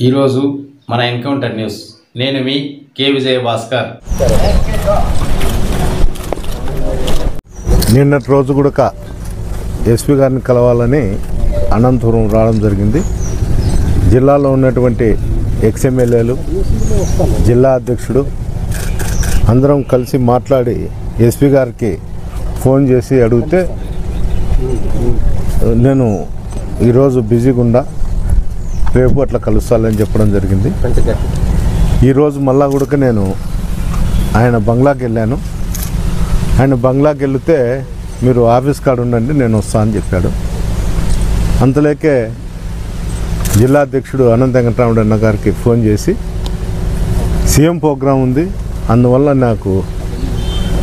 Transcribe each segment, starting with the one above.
ఈరోజు మన encounter news. నేను మీ కే విజయ భాస్కర్. నిన్నటి రోజు కూడా ఎస్పీ గారిని కలవాలని అనంతపురం రావడం జరిగింది. జిల్లాలో ఉన్నటువంటి ఎక్స్ఎమ్మెల్యేలు, జిల్లా అధ్యక్షుడు అందరం కలిసి మాట్లాడి ఎస్పీ గారికి ఫోన్ చేసి అడిగితే నేను ఈరోజు బిజీగా ఉండా, రేపు అట్లా కలుస్తానని చెప్పడం జరిగింది. ఈరోజు మళ్ళా కూడా నేను ఆయన బంగ్లాకి వెళ్ళాను. ఆయన బంగ్లాకి వెళితే మీరు ఆఫీస్ కాడ ఉండండి, నేను వస్తాను అని చెప్పాడు. అంతలేకే జిల్లా అధ్యక్షుడు అనంత వెంకటరామరెడ్డి అన్న గారికి ఫోన్ చేసి సీఎం ప్రోగ్రాం ఉంది, అందువల్ల నాకు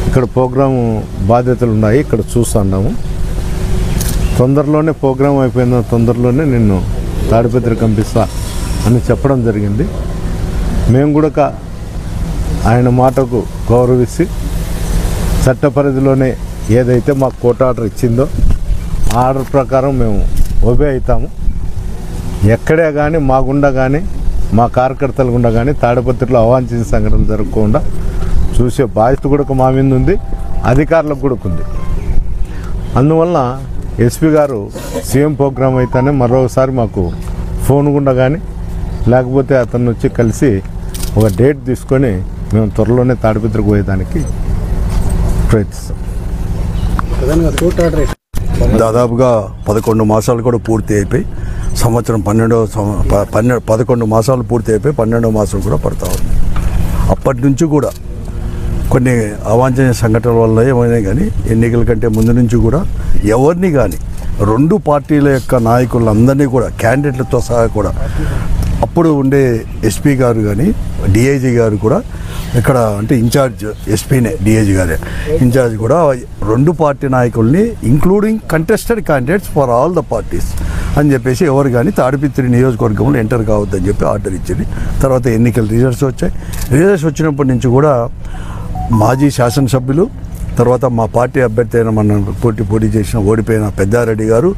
ఇక్కడ ప్రోగ్రాము బాధ్యతలు ఉన్నాయి, ఇక్కడ చూస్తున్నాము, తొందరలోనే ప్రోగ్రాం అయిపోయిన తొందరలోనే నిన్ను తాడిపత్రికి పంపిస్తా అని చెప్పడం జరిగింది. మేము కూడా ఆయన మాటకు గౌరవించి చట్ట పరిధిలోనే ఏదైతే మాకు కోర్టు ఆర్డర్ ఇచ్చిందో ఆ ఆర్డర్ ప్రకారం మేము ఒబే అవుతాము. ఎక్కడే కానీ మా గుండా కానీ మా కార్యకర్తల గుండా కానీ తాడిపత్రిలో అవాంఛనీయ సంఘటనలు జరగకుండా చూసే బాధ్యత కూడా మా మీద ఉంది, అధికారులకు కూడా ఉంది. అందువల్ల ఎస్పీ గారు సీఎం ప్రోగ్రాం అయితేనే మరోసారి మాకు ఫోన్ గుండా కానీ లేకపోతే అతను వచ్చి కలిసి ఒక డేట్ తీసుకొని మేము త్వరలోనే తాడిపత్రికి పోయేదానికి ప్రయత్నిస్తాం. దాదాపుగా 11 మాసాలు కూడా పూర్తి అయిపోయి సంవత్సరం 11 మాసాలు పూర్తి అయిపోయి 12వ మాసం కూడా పడతా ఉంది. అప్పటి నుంచి కూడా కొన్ని అవాంఛనీయ సంఘటనల వల్ల ఏమైనా కానీ ఎన్నికల కంటే ముందు నుంచి కూడా ఎవరిని కానీ 2 పార్టీల యొక్క నాయకులందరినీ కూడా క్యాండిడేట్లతో సహా కూడా అప్పుడు ఉండే ఎస్పీ గారు కానీ డిఐజీ గారు కూడా ఇక్కడ అంటే ఇన్ఛార్జ్ ఎస్పీనే, డిఐజీ గారే ఇన్ఛార్జ్ కూడా 2 పార్టీ నాయకుల్ని including contested candidates for all the parties అని చెప్పేసి ఎవరు కానీ తాడిపత్రి నియోజకవర్గంలో ఎంటర్ కావద్దని చెప్పి ఆర్డర్ ఇచ్చింది. తర్వాత ఎన్నికల రిజల్ట్స్ వచ్చాయి. రిజల్ట్స్ వచ్చినప్పటి నుంచి కూడా మాజీ శాసనసభ్యులు, తర్వాత మా పార్టీ అభ్యర్థి అయిన మన పోటీ చేసిన ఓడిపోయిన పెద్దారెడ్డి గారు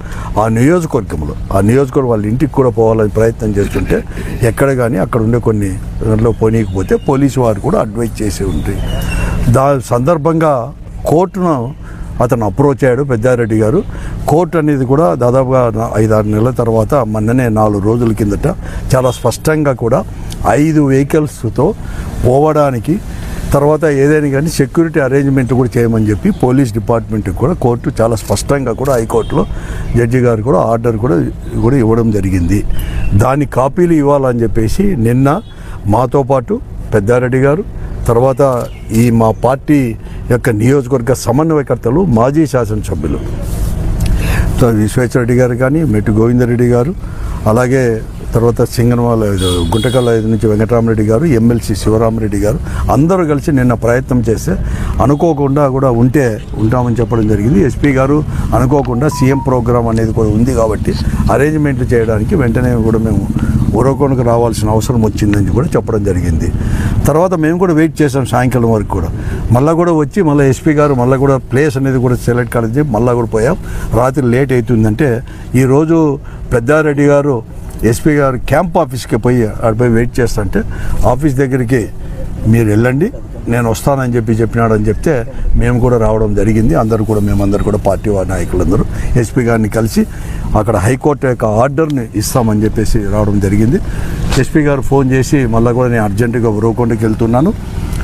ఆ నియోజకవర్గం వాళ్ళ ఇంటికి కూడా పోవాలని ప్రయత్నం చేస్తుంటే ఎక్కడ కానీ అక్కడ ఉండే కొన్ని దాంట్లో పోనీకపోతే పోలీసు వారు కూడా అడ్వైజ్ చేసి ఉంటుంది. దాని సందర్భంగా కోర్టును అతను అప్రోచ్ అయ్యాడు పెద్దారెడ్డి గారు. కోర్టు అనేది కూడా దాదాపుగా 5-6 నెలల తర్వాత మొన్ననే 4 రోజుల కిందట చాలా స్పష్టంగా కూడా 5 వెహికల్స్తో పోవడానికి, తర్వాత ఏదైనా కానీ సెక్యూరిటీ అరేంజ్మెంట్ కూడా చేయమని చెప్పి పోలీస్ డిపార్ట్మెంట్కి కూడా కోర్టు చాలా స్పష్టంగా కూడా హైకోర్టులో జడ్జి గారు కూడా ఆర్డర్ కూడా ఇవ్వడం జరిగింది. దాని కాపీలు ఇవ్వాలని చెప్పేసి నిన్న మాతో పాటు పెద్దారెడ్డి గారు, తర్వాత ఈ మా పార్టీ యొక్క నియోజకవర్గ సమన్వయకర్తలు, మాజీ శాసనసభ్యులు విశ్వేశ్వరరెడ్డి గారు కానీ, మెట్టు గోవిందరెడ్డి గారు, అలాగే తర్వాత సింగనవాల గుంటకల్ నుంచి వెంకటరామరెడ్డి గారు, ఎమ్మెల్సీ శివరామరెడ్డి గారు అందరూ కలిసి నిన్న ప్రయత్నం చేస్తే అనుకోకుండా కూడా ఉంటామని చెప్పడం జరిగింది. ఎస్పీ గారు అనుకోకుండా సీఎం ప్రోగ్రాం అనేది కూడా ఉంది కాబట్టి అరేంజ్మెంట్లు చేయడానికి వెంటనే కూడా మేము ఊరకొనకు రావాల్సిన అవసరం వచ్చిందని కూడా చెప్పడం జరిగింది. తర్వాత మేము కూడా వెయిట్ చేసాం సాయంకాలం వరకు కూడా. మళ్ళీ కూడా వచ్చి మళ్ళీ ఎస్పీ గారు మళ్ళీ కూడా ప్లేస్ అనేది కూడా సెలెక్ట్ కాలేదు, మళ్ళీ కూడా పోయాం. రాత్రి లేట్ అవుతుందంటే ఈరోజు పెద్దారెడ్డి గారు ఎస్పీ గారు క్యాంప్ ఆఫీస్కి పోయి ఆడిపోయి వెయిట్ చేస్తుంటే ఆఫీస్ దగ్గరికి మీరు వెళ్ళండి, నేను వస్తానని చెప్పినాడని చెప్తే మేము కూడా రావడం జరిగింది. మేమందరూ కూడా పార్టీ నాయకులందరూ ఎస్పీ గారిని కలిసి అక్కడ హైకోర్టు యొక్క ఆర్డర్ని ఇస్తామని చెప్పేసి రావడం జరిగింది. ఎస్పీ గారు ఫోన్ చేసి మళ్ళీ కూడా నేను అర్జెంటుగా ఉరవకొండకి వెళ్తున్నాను,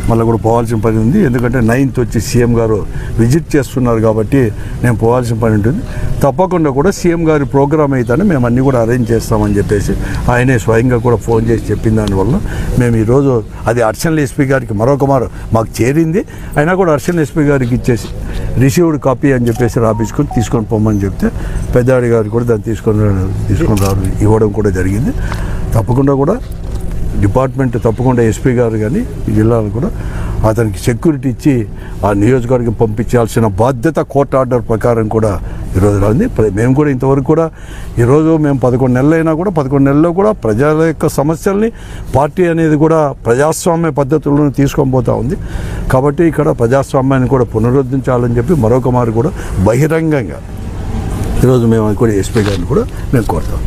మళ్ళీ కూడా పోవాల్సిన పని ఉంది, ఎందుకంటే 9th వచ్చి సీఎం గారు విజిట్ చేస్తున్నారు కాబట్టి నేను పోవాల్సిన పని ఉంటుంది, తప్పకుండా కూడా సీఎం గారి ప్రోగ్రామ్ అయితేనే మేము అన్నీ కూడా అరేంజ్ చేస్తామని చెప్పేసి ఆయనే స్వయంగా కూడా ఫోన్ చేసి చెప్పిన దానివల్ల మేము ఈరోజు అది అడిషనల్ ఎస్పీ గారికి మరొక మాకు చేరింది, అయినా కూడా అడిషనల్ ఎస్పీ గారికి ఇచ్చేసి రిసీవ్డ్ కాపీ అని చెప్పేసి రాపించుకొని తీసుకొని పోమని చెప్తే పెద్దాడి గారు కూడా దాన్ని తీసుకొని ఇవ్వడం కూడా జరిగింది. తప్పకుండా కూడా డిపార్ట్మెంట్ తప్పకుండా ఎస్పీ గారు కానీ ఈ జిల్లాలో కూడా అతనికి సెక్యూరిటీ ఇచ్చి ఆ నియోజకవర్గం పంపించాల్సిన బాధ్యత కోర్టు ఆర్డర్ ప్రకారం కూడా ఈరోజు రాంది. మేము కూడా ఇంతవరకు కూడా ఈరోజు మేము 11 నెలలు అయినా కూడా 11 నెలల్లో కూడా ప్రజల యొక్క సమస్యల్ని పార్టీ అనేది కూడా ప్రజాస్వామ్య పద్ధతులను తీసుకొని పోతూ ఉంది. కాబట్టి ఇక్కడ ప్రజాస్వామ్యాన్ని కూడా పునరుద్ధరించాలని చెప్పి మరొక మారు కూడా బహిరంగంగా ఈరోజు మేము కూడా ఎస్పీ గారిని కూడా మేము కోరుతాం.